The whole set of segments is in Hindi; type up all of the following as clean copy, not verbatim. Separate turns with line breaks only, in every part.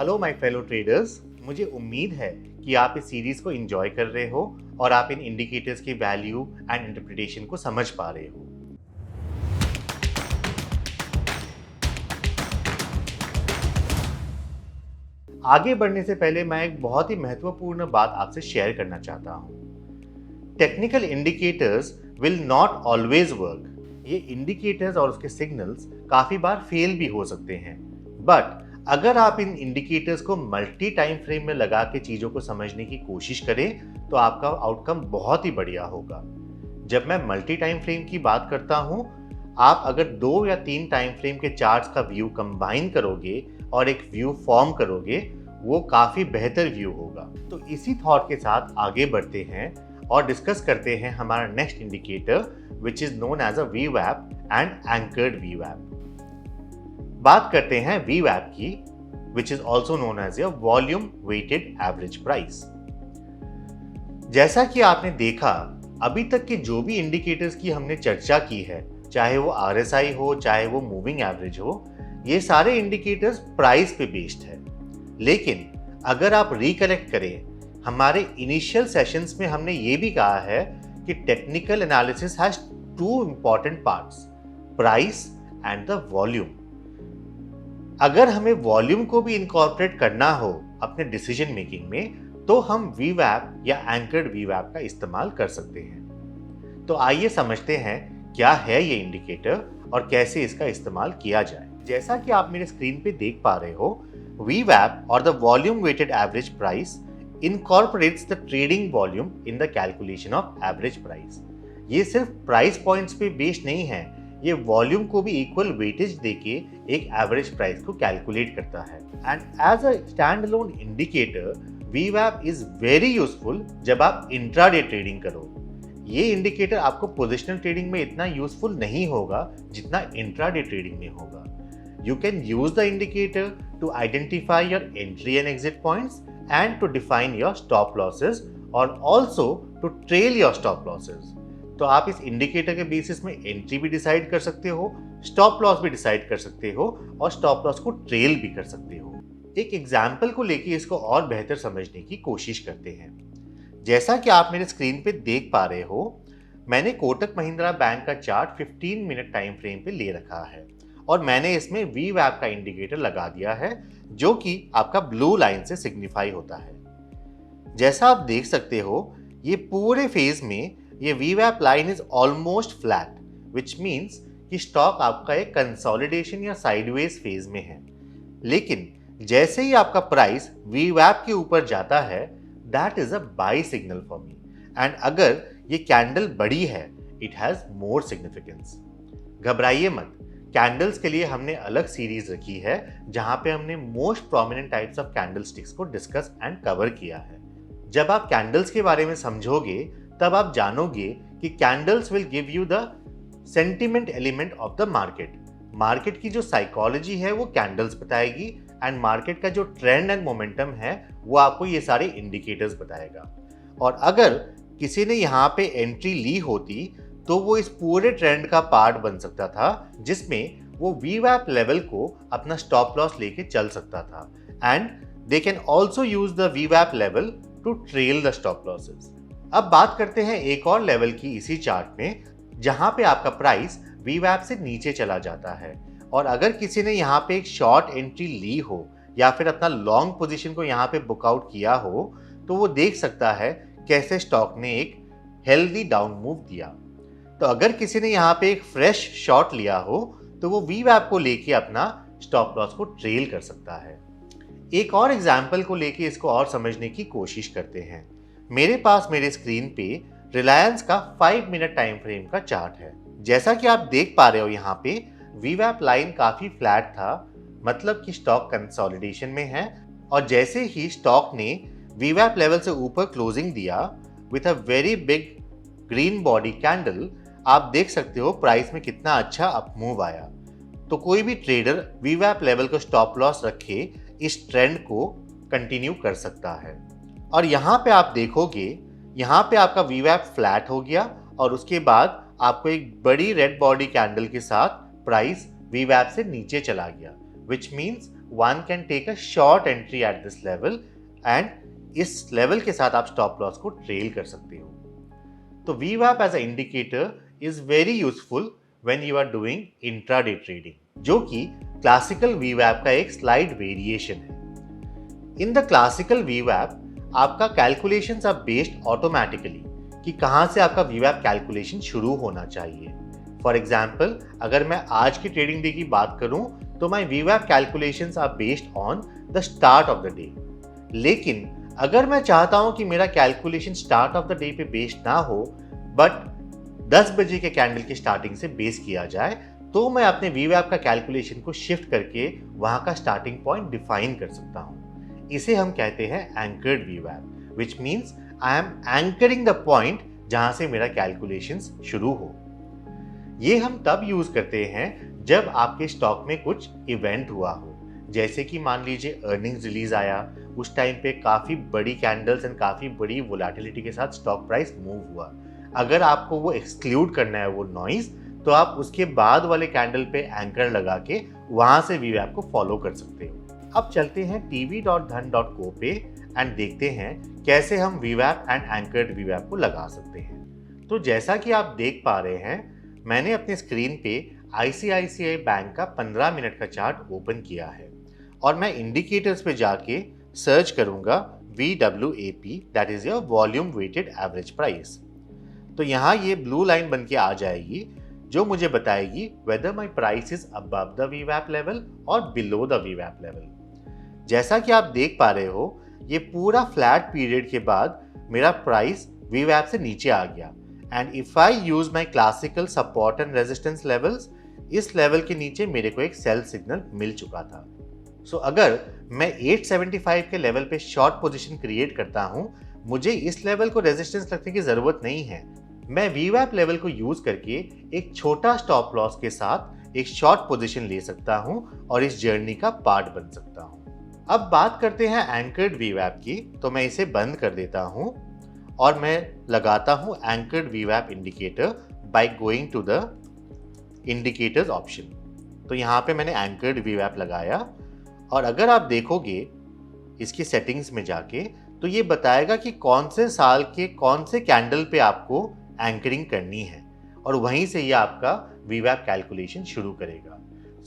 हेलो माय फेलो ट्रेडर्स, मुझे उम्मीद है कि आप इस सीरीज को एंजॉय कर रहे हो और आप इन इंडिकेटर्स की वैल्यू एंड इंटरप्रिटेशन को समझ पा रहे हो। आगे बढ़ने से पहले मैं एक बहुत ही महत्वपूर्ण बात आपसे शेयर करना चाहता हूँ। Technical indicators will not always work. ये इंडिकेटर्स और उसके सिग्नल्स काफी बार फेल भी हो सकते हैं, बट अगर आप इन इंडिकेटर्स को मल्टी टाइम फ्रेम में लगा के चीजों को समझने की कोशिश करें तो आपका आउटकम बहुत ही बढ़िया होगा। जब मैं मल्टी टाइम फ्रेम की बात करता हूं, आप अगर 2 या 3 टाइम फ्रेम के चार्ट्स का व्यू कंबाइन करोगे और एक व्यू फॉर्म करोगे, वो काफी बेहतर व्यू होगा। तो इसी थॉट के साथ आगे बढ़ते हैं और डिस्कस करते हैं हमारा next indicator, which is known as a VWAP and anchored VWAP। बात करते हैं VWAP की, which is also known as a volume weighted average price. जैसा कि आपने देखा, अभी तक के जो भी इंडिकेटर्स की हमने चर्चा की है, चाहे वो RSI हो, चाहे वो मूविंग एवरेज हो, ये सारे इंडिकेटर्स प्राइस पे बेस्ड है। लेकिन अगर आप रिकलेक्ट करें, हमारे इनिशियल सेशंस में हमने ये भी कहा है कि technical analysis has 2 important parts, price and the volume. अगर हमें वॉल्यूम को भी इनकॉर्पोरेट करना हो अपने डिसीजन मेकिंग में, तो हम VWAP या एंकर्ड VWAP का इस्तेमाल कर सकते हैं। तो आइए समझते हैं क्या है ये इंडिकेटर और कैसे इसका इस्तेमाल किया जाए। जैसा कि आप मेरे स्क्रीन पे देख पा रहे हो, VWAP और the volume weighted average price incorporates the trading volume in the calculation of average price। ये सिर्फ प्राइस पॉइंट्स पे बेस्ड नहीं है, ये वॉल्यूम को भी इक्वल वेटेज देके एक एवरेज प्राइस को कैलकुलेट करता है। And as a stand alone indicator, VWAP is very useful जब आप इंट्राडे ट्रेडिंग करो। ये इंडिकेटर आपको पोजिशनल ट्रेडिंग में इतना यूजफुल नहीं होगा जितना इंट्राडे ट्रेडिंग में होगा। You can use the indicator to identify your entry and exit points and to define your stop losses or also to trail your stop losses। तो आप इस इंडिकेटर के बेसिस में एंट्री भी डिसाइड कर सकते हो, स्टॉप लॉस भी डिसाइड कर सकते हो और स्टॉप लॉस को ट्रेल भी कर सकते हो। एक एग्जाम्पल को लेके इसको और बेहतर समझने की कोशिश करते हैं। जैसा कि आप मेरे स्क्रीन पे देख पा रहे हो, मैंने कोटक महिंद्रा बैंक का चार्ट 15 मिनट टाइम फ्रेम पे ले रखा है और मैंने इसमें VWAP का इंडिकेटर लगा दिया है, जो कि आपका ब्लू लाइन से सिग्निफाई होता है। जैसा आप देख सकते हो, ये पूरे फेज में ये VWAP line is almost flat, which means कि स्टॉक आपका एक कंसोलिडेशन या साइडवेज फेज में है। लेकिन जैसे ही आपका प्राइस VWAP के ऊपर जाता है, that is a by signal for me. And अगर ये कैंडल बड़ी है, इट हैज मोर सिग्निफिकेंस। घबराइए मत, कैंडल्स के लिए हमने अलग सीरीज रखी है जहां पे हमने most prominent types of candle sticks को डिस्कस एंड कवर किया है। जब आप कैंडल्स के बारे में समझोगे, तब आप जानोगे कि candles will give you the sentiment element of the market. Market की जो साइकोलॉजी है वो कैंडल्स बताएगी एंड मार्केट का जो ट्रेंड एंड मोमेंटम है वो आपको ये सारे इंडिकेटर्स बताएगा। और अगर किसी ने यहाँ पे एंट्री ली होती तो वो इस पूरे ट्रेंड का पार्ट बन सकता था, जिसमें वो VWAP लेवल को अपना स्टॉप लॉस लेके चल सकता था। And they can also use the VWAP level to trail the stop losses. अब बात करते हैं एक और लेवल की इसी चार्ट में, जहां पे आपका प्राइस VWAP से नीचे चला जाता है। और अगर किसी ने यहाँ पे एक शॉर्ट एंट्री ली हो या फिर अपना लॉन्ग पोजीशन को यहाँ पे बुकआउट किया हो, तो वो देख सकता है कैसे स्टॉक ने एक हेल्दी डाउन मूव दिया। तो अगर किसी ने यहाँ पे एक फ्रेश शॉट लिया हो, तो वो VWAP को लेके अपना स्टॉप लॉस को ट्रेल कर सकता है। एक और एग्जाम्पल को लेके इसको और समझने की कोशिश करते हैं। मेरे पास मेरे स्क्रीन पे रिलायंस का 5 मिनट टाइम फ्रेम का चार्ट है। जैसा कि आप देख पा रहे हो, यहाँ पे VWAP लाइन काफी फ्लैट था, मतलब कि स्टॉक कंसोलिडेशन में है। और जैसे ही स्टॉक ने VWAP लेवल से ऊपर क्लोजिंग दिया with a very big green body candle, आप देख सकते हो प्राइस में कितना अच्छा अप मूव आया। तो कोई भी ट्रेडर VWAP लेवल को स्टॉप लॉस रखे इस ट्रेंड को कंटिन्यू कर सकता है। और यहाँ पे आप देखोगे, यहाँ पे आपका VWAP फ्लैट हो गया और उसके बाद आपको एक बड़ी रेड बॉडी कैंडल के साथ प्राइस VWAP से नीचे चला गया, which means one can take a short entry at this level and इस लेवल के साथ आप स्टॉप लॉस को ट्रेल कर सकते हो। तो VWAP as a indicator is very useful when you are doing intraday trading, जो कि क्लासिकल VWAP का एक स्लाइड वेरिएशन है। इन द क्लासिकल VWAP आपका कैलकुलेशंस आर बेस्ड ऑटोमेटिकली कि कहां से आपका VWAP कैलकुलेशन शुरू होना चाहिए। फॉर एग्जाम्पल, अगर मैं आज की ट्रेडिंग डे की बात करूं तो my VWAP calculations are based on the start of the day. लेकिन अगर मैं चाहता हूं कि मेरा calculation start of the day पे बेस्ड ना हो बट 10 बजे के कैंडल की स्टार्टिंग से बेस किया जाए, तो मैं अपने VWAP का कैलकुलेशन को शिफ्ट करके वहां का स्टार्टिंग पॉइंट डिफाइन कर सकता हूं। इसे हम कहते हैं anchored VWAP, which means I am anchoring the point जहां से मेरा कैलकुलेशंस शुरू हो। ये हम तब यूज करते हैं जब आपके स्टॉक में कुछ इवेंट हुआ हो, जैसे कि मान लीजिए अर्निंग्स रिलीज आया, उस टाइम पे काफी बड़ी कैंडल्स एंड काफी बड़ी वोलेटिलिटी के साथ स्टॉक प्राइस मूव हुआ। अगर आपको वो एक्सक्लूड करना है वो नॉइज, तो आप उसके बाद वाले कैंडल पे एंकर लगा के वहां से VWAP को फॉलो कर सकते हो। अब चलते हैं tv.dhan.co पे एंड देखते हैं कैसे हम VWAP एंड एंकर्ड VWAP को लगा सकते हैं। तो जैसा कि आप देख पा रहे हैं, मैंने अपने स्क्रीन पे ICICI बैंक का 15 मिनट का चार्ट ओपन किया है और मैं इंडिकेटर्स पे जाके सर्च करूंगा VWAP, that is your volume weighted average price. तो यहाँ ये ब्लू लाइन बन के आ जाएगी जो मुझे बताएगी whether my price is above the VWAP level और below the VWAP level। जैसा कि आप देख पा रहे हो, ये पूरा फ्लैट पीरियड के बाद मेरा प्राइस VWAP से नीचे आ गया and if I use my classical support and resistance levels, इस लेवल के नीचे मेरे को एक सेल सिग्नल मिल चुका था। सो अगर मैं 875 के लेवल पे शॉर्ट पोजीशन क्रिएट करता हूं, मुझे इस लेवल को रेजिस्टेंस रखने की जरूरत नहीं है। मैं VWAP लेवल को यूज करके एक छोटा स्टॉप लॉस के साथ एक शॉर्ट पोजीशन ले सकता हूं और इस जर्नी का पार्ट बन सकता हूं। अब बात करते हैं एंकर्ड VWAP की, तो मैं इसे बंद कर देता हूं और मैं लगाता हूं anchored VWAP indicator by going to the indicators option. तो यहाँ पे मैंने एंकर्ड VWAP लगाया और अगर आप देखोगे इसकी सेटिंग्स में जाके, तो ये बताएगा कि कौन से साल के कौन से कैंडल पे आपको एंकरिंग करनी है और वहीं से ये आपका VWAP कैलकुलेशन शुरू करेगा।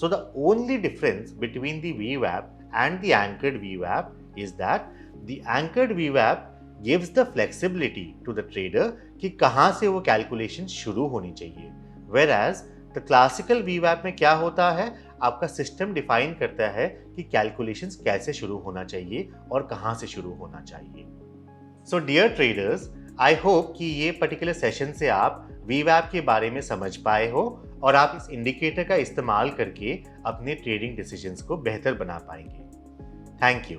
So the only difference between the VWAP and the anchored VWAP is that the anchored VWAP gives the flexibility to the trader कि कहाँ से वो कैलकुलेशन शुरू होनी चाहिए, whereas the classical VWAP में क्या होता है, आपका सिस्टम डिफाइन करता है कि कैलकुलेशंस कैसे शुरू होना चाहिए और कहाँ से शुरू होना चाहिए। So dear traders, I hope कि ये पर्टिकुलर सेशन से आप VWAP के बारे में समझ पाए हो और आप इस इंडिकेटर का इस्तेमाल करके अपने ट्रेडिंग डिसीजंस को बेहतर बना पाएंगे। Thank you.